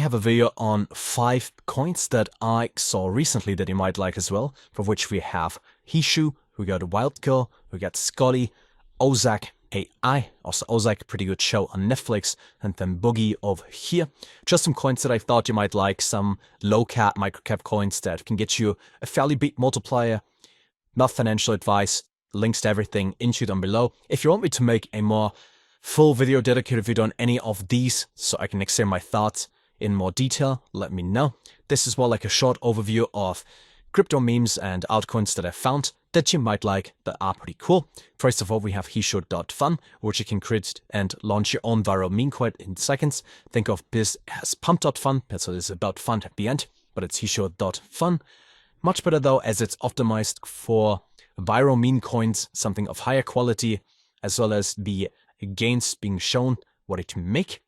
have a video on 5 coins that I saw recently that you might like as well, for which we have HISHO, we got WILDGO, we got SCOTTY, OZAK, AI, also OZAK, pretty good show on Netflix, and then BOOGIE over here. Just some coins that I thought you might like, some low-cap, micro-cap coins that can get you a fairly big multiplier. Not financial advice, links to everything into them below. If you want me to make a more full video dedicated video on any of these, so I can explain my thoughts in more detail, let me know. This is more like a short overview of crypto memes and altcoins that I found that you might like that are pretty cool. First of all, we have HISHO.fun, which you can create and launch your own viral meme coin in seconds. Think of this as pump.fun, so it's about fun at the end, but it's HISHO.fun. Much better though, as it's optimized for viral meme coins, something of higher quality, as well as the gains being shown, what it can make.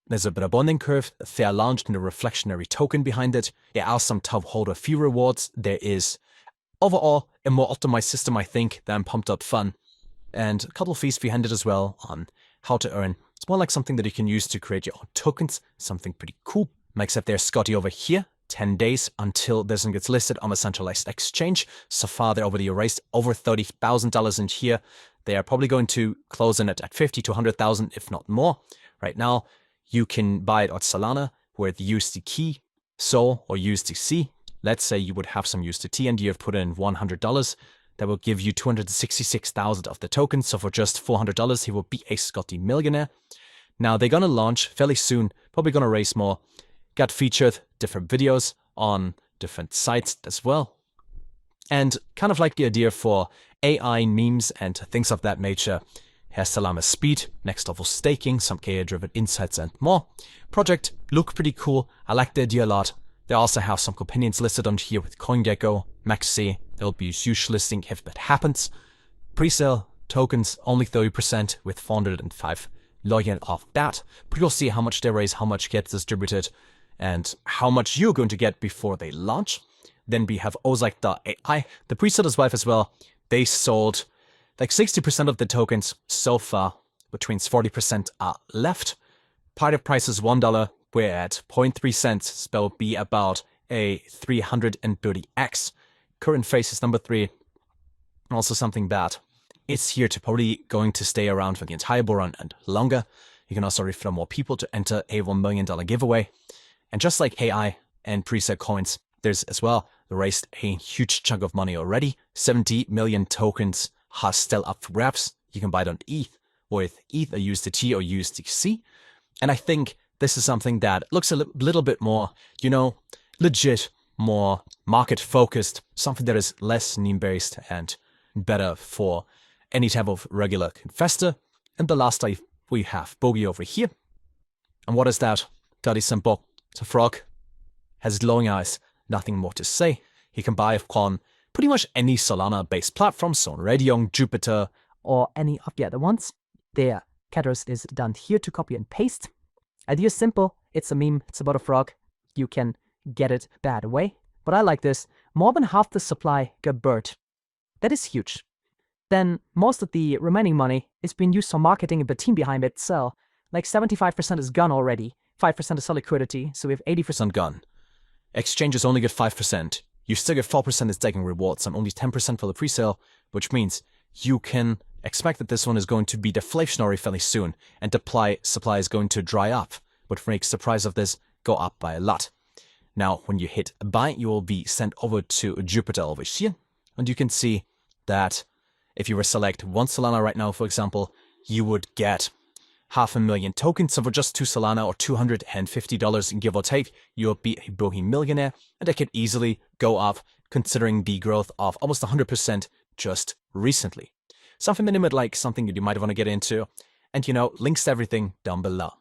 There's a better bonding curve, a fair launch, and a reflectionary token behind it. There are some top holder fee rewards. There is overall a more optimized system, I think, than pump.fun. And a couple of fees behind it as well on how to earn. It's more like something that you can use to create your own tokens, something pretty cool. Except there's SCOTTY over here. 10 days until this one gets listed on a centralized exchange. So far, they already raised over $30,000 in here. They are probably going to close in it at 50 to 100,000, if not more. Right now, you can buy it on Solana with USD key, SOL, or USDC. Let's say you would have some USDT and you have put in $100. That will give you 266,000 of the tokens. So for just $400, he will be a SCOTTY millionaire. Now, they're going to launch fairly soon, probably going to raise more. Got featured different videos on different sites as well. And kind of like the idea for AI memes and things of that nature. Has Salama speed, next level staking, some KI-driven insights and more. Project look pretty cool. I like the idea a lot. They also have some companions listed on here with CoinGecko, Maxi. There will be a huge listing if that happens. Presale tokens only 30% with 405 million of that. But you'll see how much they raise, how much gets distributed, and how much you're going to get before they launch. Then we have OZAK.ai, the presale as well. They sold like 60% of the tokens so far, which means 40% are left. Party price is $1. We're at 0.3 cents, so that will be about a 330x. Current phase is number 3. Also something bad. It's here to probably going to stay around for the entire bull run and longer. You can also refer more people to enter a $1 million giveaway. And just like AI and presale coins, there's as well raised a huge chunk of money already. 70 million tokens are still up for grabs. You can buy it on ETH with ETH, or USDT, or USDC. And I think this is something that looks a little bit more, legit, more market-focused, something that is less meme-based and better for any type of regular investor. And the last type, we have BOOGIE over here. And what is that? That is simple. It's a frog, has glowing eyes, nothing more to say. He can buy on pretty much any Solana-based platform, so on Radion, Jupiter, or any of the other ones. Their catalyst is done here to copy and paste. Idea is simple. It's a meme. It's about a frog. You can get it that way. But I like this. More than half the supply got burnt. That is huge. Then most of the remaining money is being used for marketing and the team behind it. So like 75% is gone already. 5% is liquidity, so we have 80% gone. Exchanges only get 5%. You still get 4% as staking rewards and only 10% for the presale, which means you can expect that this one is going to be deflationary fairly soon, and supply is going to dry up, which makes the price of this go up by a lot. Now, when you hit buy, you will be sent over to Jupiter over here, and you can see that if you were select 1 Solana right now, for example, you would get 500,000 tokens. So for just 2 Solana or $250 give or take, you'll be a BOOGIE millionaire, and that could easily go up considering the growth of almost 100% just recently. Something that you might like, something that you might want to get into, and links to everything down below.